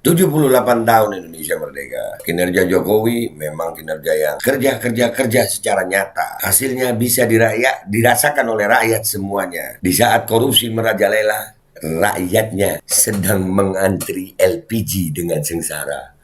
78 tahun Indonesia merdeka. Kinerja Jokowi memang kinerja yang kerja secara nyata. Hasilnya bisa dirasakan oleh rakyat semuanya. Di saat korupsi merajalela, rakyatnya sedang mengantri LPG dengan sengsara.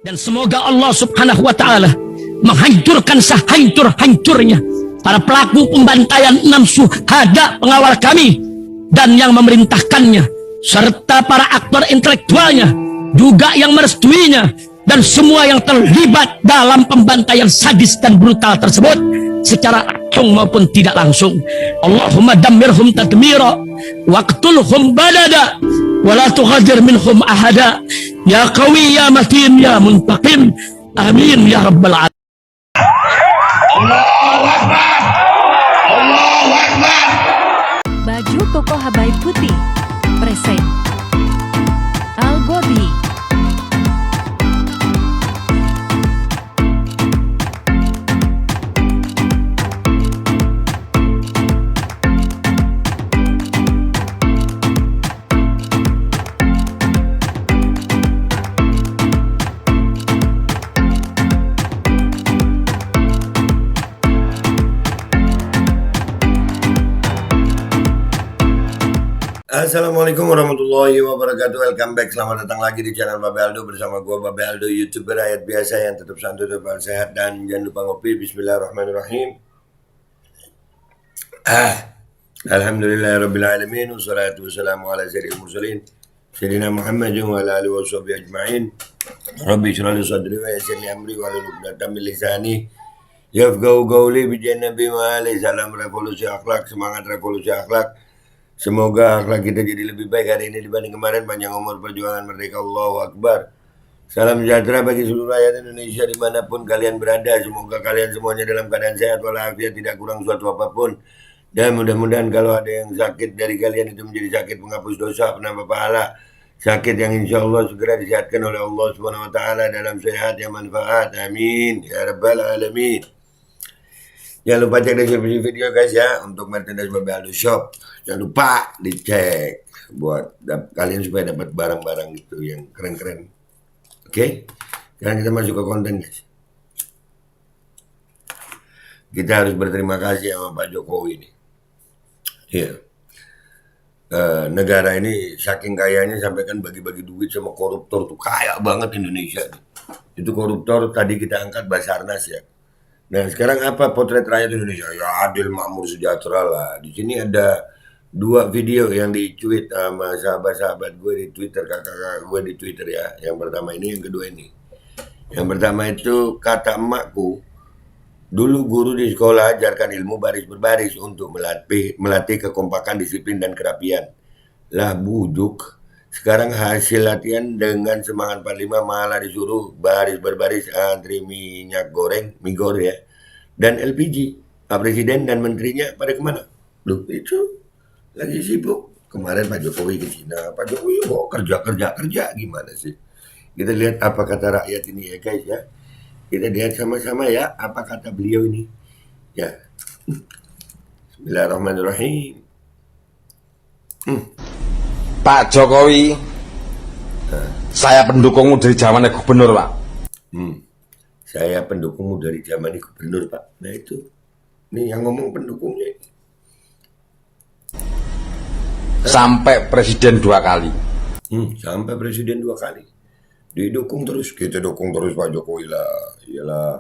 Dan semoga Allah Subhanahu wa Ta'ala menghancurkan sehancur-hancurnya para pelaku pembantaian 6 syuhada pengawal kami dan yang memerintahkannya, serta para aktor intelektualnya juga yang merestuinya, dan semua yang terlibat dalam pembantaian sadis dan brutal tersebut secara langsung maupun tidak langsung. Allahumma dammirhum tadmira waqtulhum badada wala tughadir minhum ahada ya qawi ya matin ya muntaqim amin ya rabbal alamin. Allahu Akbar, Allahu Akbar. Baju koko Habaib putih present Al-Gobi. Assalamualaikum warahmatullahi wabarakatuh. Welcome back, selamat datang lagi di channel Babe Aldo bersama gue Babe Aldo, YouTuber rakyat biasa yang tetap santuy, tetap sehat, dan jangan lupa ngopi. Bismillahirrahmanirrahim. Alhamdulillahirrabbilalamin. Wassalatu wassalamu ala sayyidil mursalin Sayyidina Muhammad wa ala alihi wa sahbihi ajma'in. Rabbi shrah li sadri wa yassir li amri wa hlul 'uqdatam min lisani yafqahu qawli. Bijan Nabi wa alaihi salam. Revolusi akhlak, semangat revolusi akhlak. Semoga akhlak kita jadi lebih baik hari ini dibanding kemarin. Panjang umur, perjuangan merdeka. Allahu Akbar. Salam sejahtera bagi seluruh rakyat Indonesia dimanapun kalian berada. Semoga kalian semuanya dalam keadaan sehat walafiat, tidak kurang suatu apapun. Dan mudah-mudahan kalau ada yang sakit dari kalian itu menjadi sakit penghapus dosa, penambah pahala. Sakit yang insya Allah segera disehatkan oleh Allah Subhanahu wa Ta'ala dalam sehat yang manfaat. Amin ya rabbal alamin. Jangan lupa cek deskripsi video guys ya, untuk merchandise Babe Aldo Shop. Jangan lupa dicek buat kalian supaya dapat barang-barang gitu yang keren-keren. Oke? Sekarang kita masuk ke konten guys. Kita harus berterima kasih sama Pak Jokowi ini. Iya. Negara ini saking kayanya sampai kan bagi-bagi duit sama koruptor tuh, kaya banget Indonesia. Itu koruptor tadi kita angkat Basarnas ya. Nah sekarang apa potret rakyat Indonesia? Ya adil, makmur, sejahtera lah. Di sini ada 2 video yang di-tweet sama sahabat-sahabat gue di Twitter, kakak-kakak gue di Twitter ya. Yang pertama ini, yang kedua ini. Yang pertama itu kata emakku, dulu guru di sekolah ajarkan ilmu baris berbaris untuk melatih kekompakan, disiplin, dan kerapian. Lah bujuk. Sekarang hasil latihan dengan semangat 45 malah disuruh baris berbaris antri minyak goreng, mie goreng ya, dan LPG. Pak Presiden dan menterinya pada kemana? Loh itu lagi sibuk. Kemarin Pak Jokowi ke Cina. Pak Jokowi kok kerja gimana sih? Kita lihat apa kata rakyat ini ya guys ya. Kita lihat sama-sama ya apa kata beliau ini. Ya. Bismillahirrahmanirrahim. Pak Jokowi, saya pendukungmu dari zamannya gubernur, Pak. Saya pendukungmu dari zamannya gubernur, Pak. Nah itu, ini yang ngomong pendukungnya. Sampai presiden 2 kali. Sampai presiden 2 kali. Didukung terus, kita dukung terus Pak Jokowi lah. Iyalah,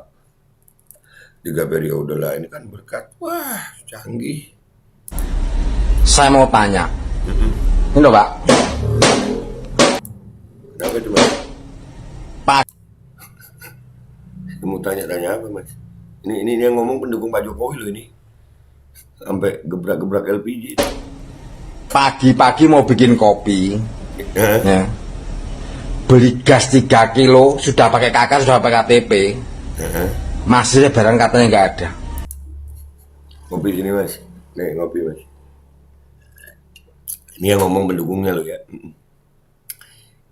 3 periode lah, ini kan berkat. Wah, canggih. Saya mau tanya. Ini loh, Pak. Kenapa itu, Mas? Pak. Mau tanya-tanya apa, Mas? Ini yang ngomong pendukung Pak Jokowi loh ini. Sampai gebrak-gebrak LPG. Pagi-pagi mau bikin kopi. Ya. Beli gas 3 kilo, sudah pakai KK, sudah pakai KTP. Masih barang katanya nggak ada. Kopi sini, Mas. Nih, ngopi, Mas. Ini yang ngomong pendukungnya loh ya.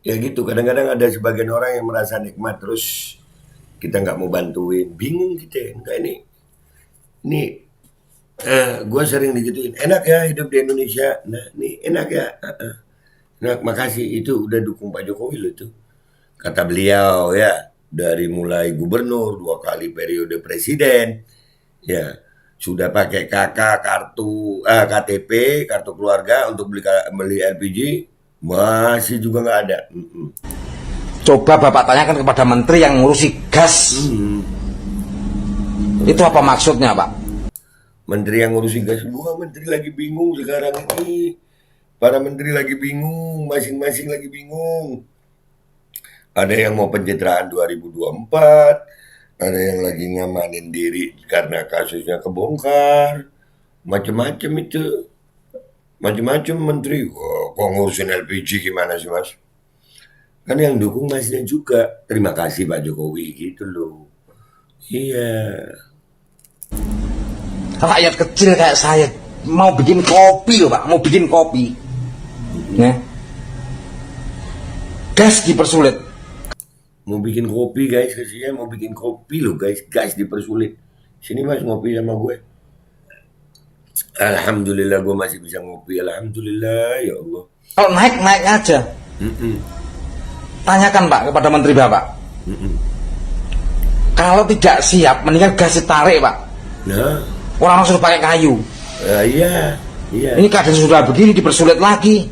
Ya gitu, kadang-kadang ada sebagian orang yang merasa nikmat terus kita nggak mau bantuin, bingung kita. Enggak ini gue sering digituin, enak ya hidup di Indonesia. Nah ini enak ya. Nah makasih, itu udah dukung Pak Jokowi loh itu. kata beliau ya, dari mulai gubernur, 2 kali periode presiden, ya sudah pakai KTP, kartu keluarga untuk beli LPG, masih juga nggak ada. Coba Bapak tanyakan kepada menteri yang ngurusi gas. Itu apa maksudnya, Pak? Menteri yang ngurusin gas, menteri lagi bingung sekarang ini. Para menteri lagi bingung, masing-masing lagi bingung. Ada yang mau pencitraan 2024, ada yang lagi ngamanin diri karena kasusnya kebongkar, macem-macem itu. Macem-macem menteri, kok ngurusin LPG gimana sih mas? Kan yang dukung masnya juga, terima kasih Pak Jokowi gitu loh. Iya. Rakyat kecil kayak saya mau bikin kopi loh Pak, mau bikin kopi. Ya. Gas dipersulit. Mau bikin kopi guys, kasihan mau bikin kopi loh guys, dipersulit. Sini mas ngopi sama gue. Alhamdulillah gue masih bisa ngopi, alhamdulillah ya Allah. Kalau naik aja. Tanyakan Pak kepada menteri Bapak. Kalau tidak siap, mendingan gas ditarik Pak. Nah, orang suruh pakai kayu. iya. Ini keadaan sudah begini dipersulit lagi.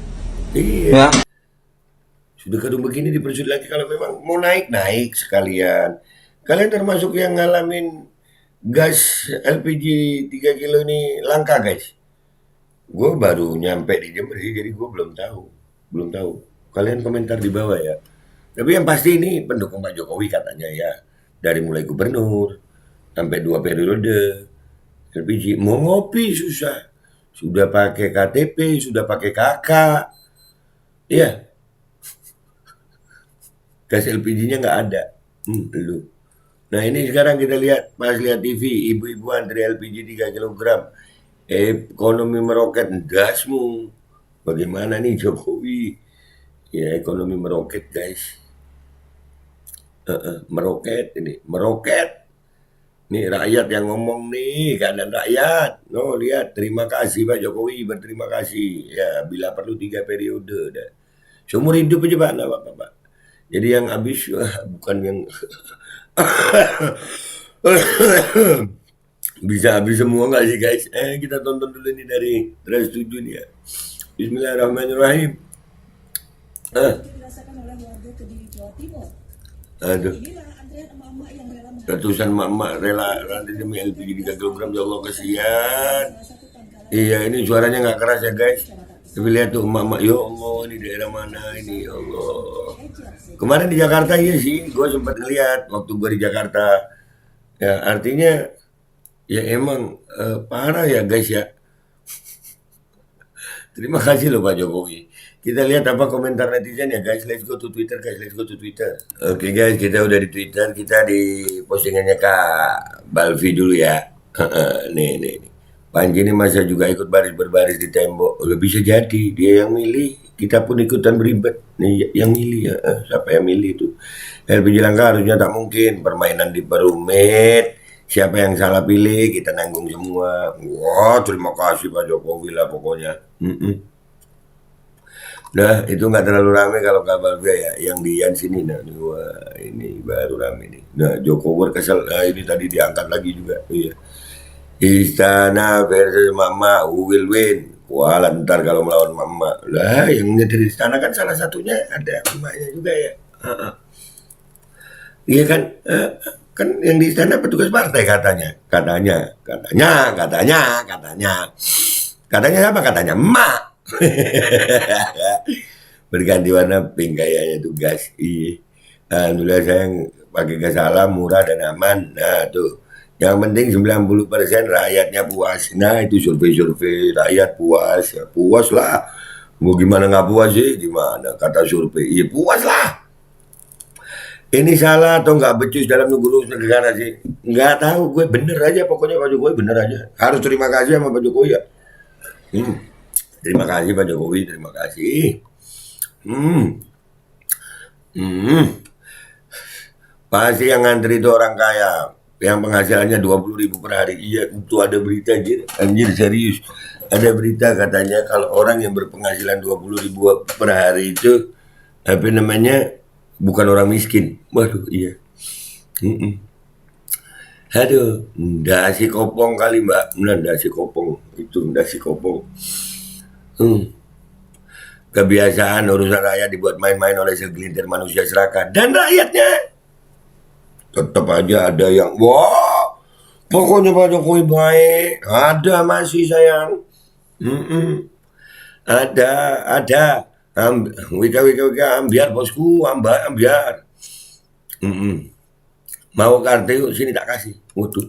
Iya. Ya. Sudah kadung begini dipersulit lagi, kalau memang mau naik sekalian. Kalian termasuk yang ngalamin gas LPG 3 kilo ini langka guys. Gue baru nyampe di Jember sih, jadi gue belum tahu. Kalian komentar di bawah ya. Tapi yang pasti ini pendukung Pak Jokowi katanya ya. Dari mulai gubernur sampai 2 periode LPG. Mau ngopi susah. Sudah pakai KTP, sudah pakai KK. Iya. Gas LPG-nya nggak ada. Lu. Nah ini sekarang kita lihat, pas lihat TV, ibu-ibu antri LPG 3 kg. Ekonomi meroket, gasmu. Bagaimana nih Jokowi? Ya ekonomi meroket guys. Meroket. Nih rakyat yang ngomong nih, keadaan rakyat. No lihat, terima kasih Pak Jokowi, berterima kasih. Ya bila perlu 3 periode. Dah. Seumur hidup aja Pak, enggak apa-apa. Jadi yang habis bukan yang bisa habis semua nggak sih guys? Kita tonton dulu ini dari Trans 7 nih ya. Bismillahirrahmanirrahim. Dirasakan oleh warga Kediri, Jawa Timur. Aduh. Inilah antrean emak-emak yang rela Ratusan emak-emak rela demi LPG 3 kg, ya Allah kasihan. Iya ini suaranya nggak keras ya guys. Tapi lihat tuh emak-emak, ya Allah ini daerah mana ini, ya Allah. Kemarin di Jakarta iya sih, gue sempat ngeliat waktu gue di Jakarta. Ya artinya ya emang parah ya guys ya. Terima kasih loh Pak Jokowi. Kita lihat apa komentar netizen ya guys. Let's go to Twitter guys, let's go to Twitter. Oke guys, kita udah di Twitter. Kita di postingannya Kak Balvi dulu ya. Nih. Panji ini masa juga ikut berbaris di tembok. Udah bisa jadi, dia yang milih. Kita pun ikutan beribet. Nih yang milih ya. Siapa yang milih itu? LPG langka harusnya tak mungkin. Permainan diperumit. Siapa yang salah pilih, kita nanggung semua. Wah, terima kasih Pak Jokowi lah pokoknya. Nah, itu nggak terlalu rame kalau kabar gue ya. Yang di Yan sini, nah, wah, ini baru rame nih. Nah, Jokowi kesel. Nah, ini tadi diangkat lagi juga. Iya. Istana versus Mama, who will win? Wah, ntar kalau melawan Mama. Lah, yang nyetir istana kan salah satunya ada emaknya juga ya. Iya kan? Kan yang di istana petugas partai katanya. Katanya apa? Katanya emak. Berganti warna pink kayaknya tuh gas. Iya. Alhamdulillah sayang pakai gas alam, murah dan aman. Nah, tuh. Yang penting 90% rakyatnya puas. Nah itu survei rakyat puas ya. Puas lah. Mau gimana nggak puas sih? Gimana kata survei? Iya puas lah. Ini salah atau nggak becus dalam nunggu lulus negara sih? Nggak tahu, gue bener aja pokoknya Pak Jokowi bener aja. Harus terima kasih sama Pak Jokowi ya. Terima kasih Pak Jokowi, terima kasih. Pasti yang ngantri itu orang kaya. Yang penghasilannya 20.000 per hari. Iya, itu ada berita anjir serius. Ada berita katanya kalau orang yang berpenghasilan 20.000 per hari itu apa namanya bukan orang miskin. Waduh, iya. Mm-mm. Aduh, dasi kopong kali mbak, nah dasi kopong, itu dasi kopong. Hmm. Kebiasaan urusan rakyat dibuat main-main oleh segelintir manusia serakah. Dan rakyatnya tetap aja ada yang, wah, pokoknya Pak Jokowi baik. Ada masih sayang. Mm-mm. Ada. Wika, ambiar bosku, ambiar. Mm-mm. Mau kartu sini tak kasih. Waduh.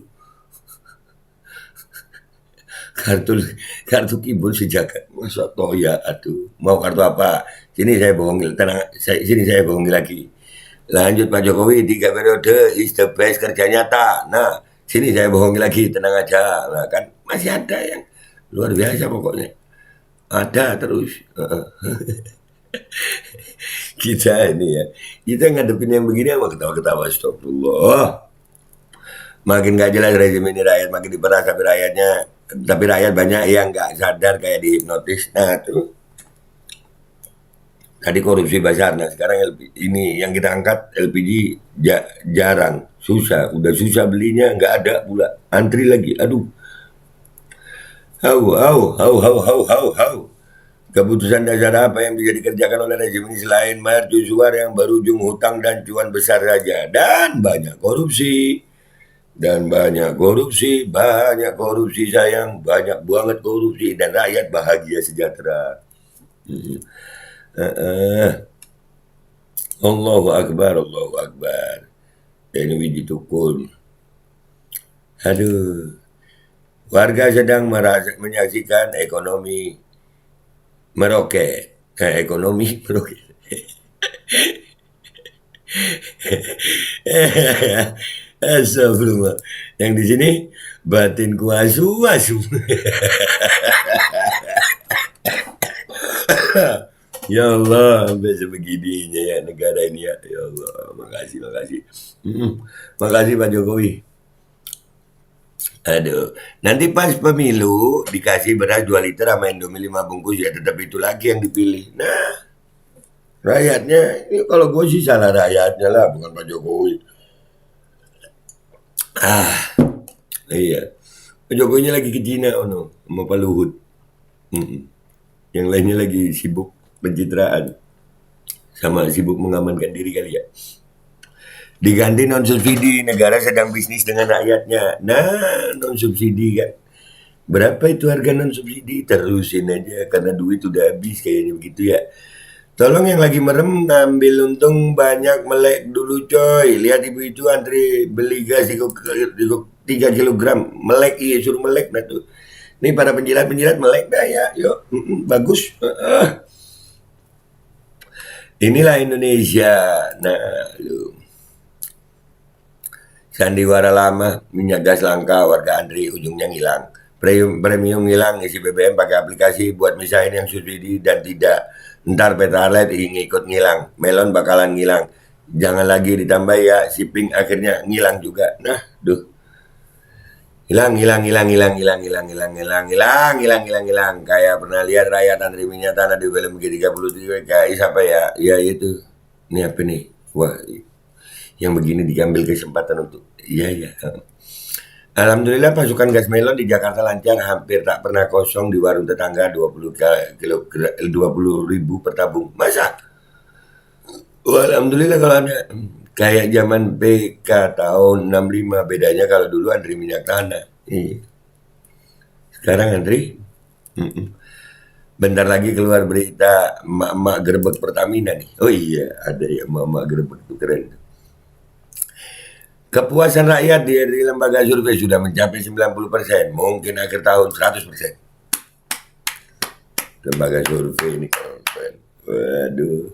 Kartu kibul sejagat. Masa toh ya, aduh. Mau kartu apa? Sini saya bohongi, sini saya bohongi lagi. Lanjut Pak Jokowi 3 periode is the best, kerja nyata. Nah, sini saya bohongi lagi, tenang aja. Nah, kan masih ada yang luar biasa pokoknya. Ada terus. Kita ini ya, kita ngadepin yang begini sama ketawa-ketawa, astagfirullah. Makin gak jelas rezim ini, rakyat makin diperas, tapi rakyat banyak yang gak sadar kayak dihipnotis. Nah tuh tadi korupsi Basarnas, sekarang ini yang kita angkat LPG jarang, udah susah belinya, nggak ada pula, antri lagi, aduh. Hau. Keputusan dasar apa yang bisa dikerjakan oleh rezim ini selain mercusuar yang berujung hutang dan cuan besar saja, dan banyak korupsi sayang, banyak banget korupsi, dan rakyat bahagia sejahtera. Allahu Akbar. Ini biji tukul. Aduh, warga sedang menyaksikan ekonomi meroket. Astagfirullah. Yang di sini batinku asu. Ya Allah, sampai sebegininya ya negara ini ya. Ya Allah, makasih. Makasih Pak Jokowi. Aduh, nanti pas pemilu dikasih beras 2 liter sama Indomie 5 bungkus, ya tetap itu lagi yang dipilih. Nah, rakyatnya, ini kalau gue sih salah rakyatnya lah, bukan Pak Jokowi. Iya. Pak Jokowinya lagi ke Cina, sama Pak Luhut. Yang lainnya lagi sibuk pencitraan, sama sibuk mengamankan diri kali ya. Diganti non subsidi, negara sedang bisnis dengan rakyatnya. Nah, non subsidi kan, berapa itu harga non subsidi? Terusin aja karena duit udah habis kayaknya begitu ya. Tolong yang lagi merem ngambil untung banyak, melek dulu coy. Lihat ibu itu antri beli gas 3 kilogram, melek, iya suruh melek. Nah tuh, ini para penjilat melek dah ya, yuk, bagus. Inilah Indonesia. Nah, sandiwara lama, minyak gas langka, warga antri, ujungnya ngilang. Premium ngilang, isi BBM pakai aplikasi buat misahin yang subsidi dan tidak. Ntar Petraled ikut ngilang, melon bakalan ngilang. Jangan lagi ditambah ya, shipping akhirnya ngilang juga. Nah, hilang. Kayak pernah lihat rakyat antri minyak tanah di film G30 kayak siapa ya? Ya itu. Ini apa nih? Wah, yang begini diambil kesempatan untuk iya. Alhamdulillah pasukan gas melon di Jakarta lancar, hampir tak pernah kosong di warung tetangga, 20.000 per tabung. Masa? Alhamdulillah kalau ada kayak zaman PK tahun 65, bedanya kalau dulu antri minyak tanah. Sekarang antri. Bentar lagi keluar berita emak-emak gerbek Pertamina nih. Oh iya, ada ya emak-emak gerbek, itu keren. Kepuasan rakyat di lembaga survei sudah mencapai 90%, mungkin akhir tahun 100%. Lembaga survei ini keren. Waduh.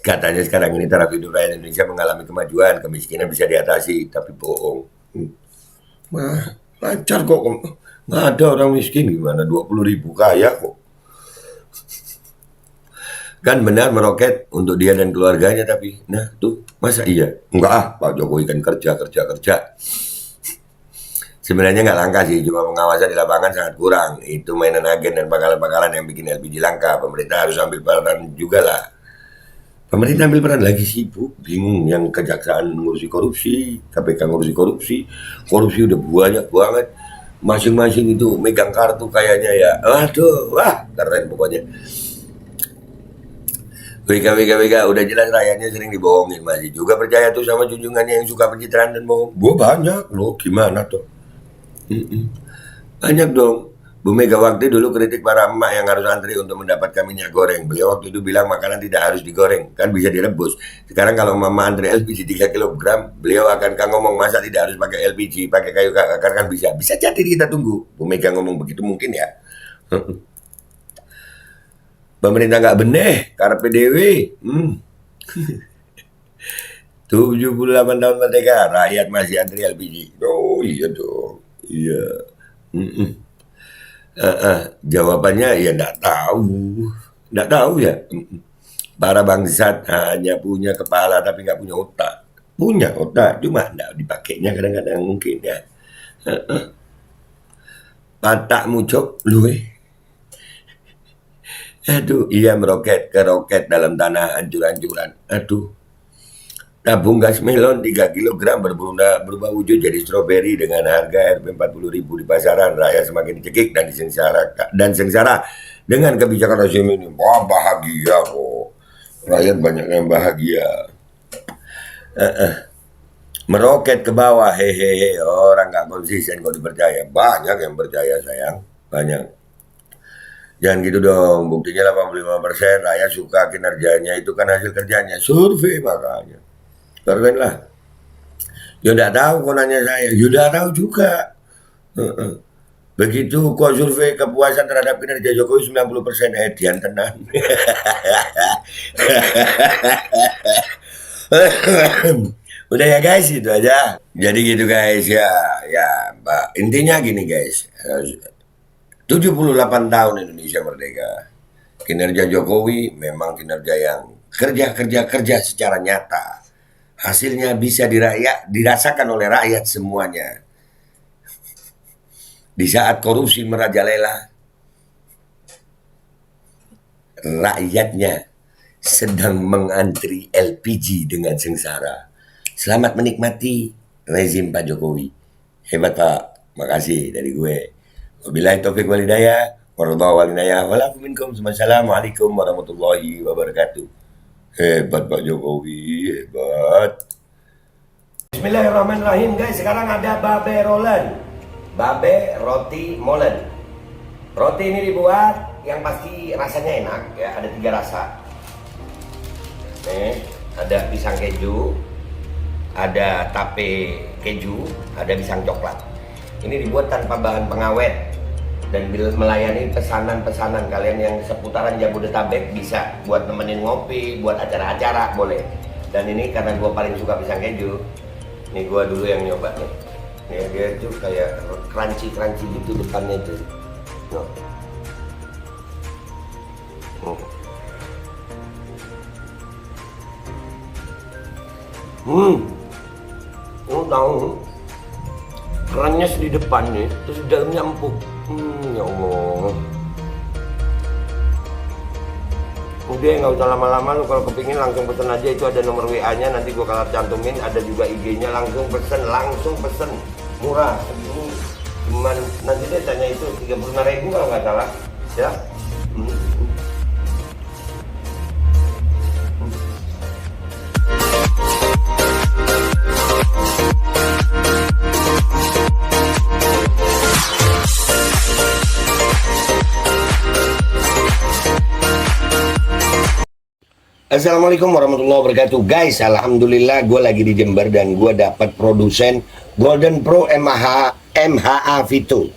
Katanya sekarang ini taraf hidup rakyat Indonesia mengalami kemajuan, kemiskinan bisa diatasi, tapi bohong. Lancar kok, nggak ada orang miskin gimana, 20.000 kaya kok. Kan benar meroket untuk dia dan keluarganya, tapi nah tuh masa iya? Enggak Pak Jokowi kan kerja. Sebenarnya nggak langka sih, cuma pengawasan di lapangan sangat kurang. Itu mainan agen dan pangkalan-pangkalan yang bikin LPG langka. Pemerintah harus ambil peran juga lah. Pemerintah ambil peran lagi sibuk, bingung yang kejaksaan ngurusi korupsi, KPK ngurusi korupsi, korupsi udah banyak banget. Masing-masing itu megang kartu kayaknya ya. Aduh, wah keren pokoknya. WK udah jelas rakyatnya sering dibohongin, masih juga percaya tuh sama junjungannya yang suka pencitraan dan bohong. Gua banyak loh, gimana tuh? Banyak dong. Bu Megawati dulu kritik para emak yang harus antri untuk mendapatkan minyak goreng. Beliau waktu itu bilang makanan tidak harus digoreng, kan bisa direbus. Sekarang kalau mama antri LPG 3 kg, beliau akan ngomong masa tidak harus pakai LPG, pakai kayu bakar kan bisa. Bisa jadi kita tunggu. Bu Mega ngomong begitu mungkin ya. Pemerintah nggak benih, karpe dewe. 78 tahun merdeka, rakyat masih antri LPG. Oh iya dong, iya. Jawabannya ya nggak tahu ya. Para bangsat hanya punya kepala tapi nggak punya otak. Punya otak, cuma nggak dipakainya kadang-kadang mungkin ya. Patakmu cok, lu Aduh, iya meroket ke roket dalam tanah hancur-hancuran. Aduh. Tabung gas melon 3 kg berubah wujud jadi stroberi dengan harga Rp 40.000 di pasaran. Rakyat semakin dicekik dan sengsara dengan kebijakan rezim ini. Wah, bahagia kok. Rakyat banyak yang bahagia. Meroket ke bawah, hehehe. Orang nggak konsisten kalau dipercaya. Banyak yang percaya sayang, banyak. Jangan gitu dong, buktinya 85% rakyat suka kinerjanya, itu kan hasil kerjanya, survei makanya. Keren lah. Ya udah tahu kok nanya saya, ya udah tahu juga. Begitu kok survei kepuasan terhadap kinerja Jokowi 90%, Dian tenang. Udah ya guys, itu aja. Jadi gitu guys ya, intinya gini guys. 78 tahun Indonesia merdeka. Kinerja Jokowi memang kinerja yang kerja secara nyata. Hasilnya bisa dirasakan oleh rakyat semuanya. Di saat korupsi merajalela, rakyatnya sedang mengantri LPG dengan sengsara. Selamat menikmati rezim Pak Jokowi. Hebat Pak, makasih dari gue. Wabillahi taufiq wal hidayah, Wassalamualaikum warahmatullahi wabarakatuh. Hebat Pak Jokowi, hebat. Bismillahirrahmanirrahim guys, sekarang ada babe rolen. Babe roti molen. Roti ini dibuat yang pasti rasanya enak ya, ada 3 rasa. Nih, ada pisang keju, ada tape keju, ada pisang coklat. Ini dibuat tanpa bahan pengawet dan melayani pesanan-pesanan kalian yang seputaran Jabodetabek, bisa buat nemenin ngopi, buat acara-acara boleh. Dan ini karena gue paling suka pisang keju, nih gue dulu yang nyoba nih. Nih dia tuh kayak crunchy gitu depannya tuh. Tahu kerannya di depan nih, terus di dalamnya empuk. Ya Allah. Udah nggak usah lama-lama, lu kalau kepingin langsung pesen aja, itu ada nomor WA-nya, nanti gua kalau cantumin, ada juga IG-nya, langsung pesen, murah. Ini cuman nanti dia tanya itu 35.000 kalau nggak salah, ya. Assalamualaikum warahmatullahi wabarakatuh guys. Alhamdulillah gue lagi di Jember dan gue dapat produsen Golden Pro MHA Vito.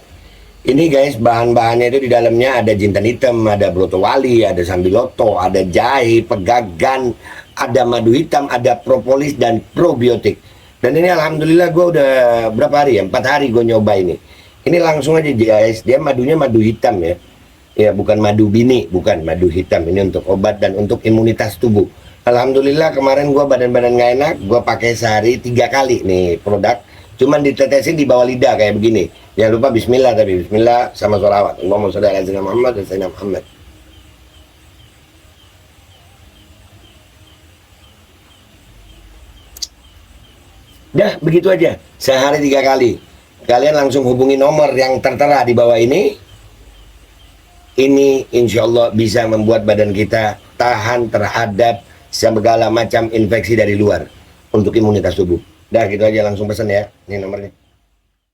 Ini guys, bahan-bahannya itu di dalamnya ada jintan hitam, ada broto wali, ada sambiloto, ada jahe, pegagan, ada madu hitam, ada propolis dan probiotik. Dan ini alhamdulillah gue udah berapa hari ya, 4 hari gue nyoba ini. Ini langsung aja guys, dia madunya madu hitam ya. Ya bukan madu bini, bukan madu hitam. Ini untuk obat dan untuk imunitas tubuh. Alhamdulillah kemarin gue badan-badan gak enak, gue pakai sehari 3 kali nih produk. Cuman ditetesin di bawah lidah kayak begini. Jangan lupa bismillah, tapi bismillah sama sholawat. Allahumma sholli ala sayyidina Muhammad dan sayyidina Muhammad. Dah, begitu aja. Sehari 3 kali. Kalian langsung hubungi nomor yang tertera di bawah ini. Ini insya Allah bisa membuat badan kita tahan terhadap segala macam infeksi dari luar untuk imunitas tubuh. Dah, gitu aja, langsung pesan ya. Ini nomornya.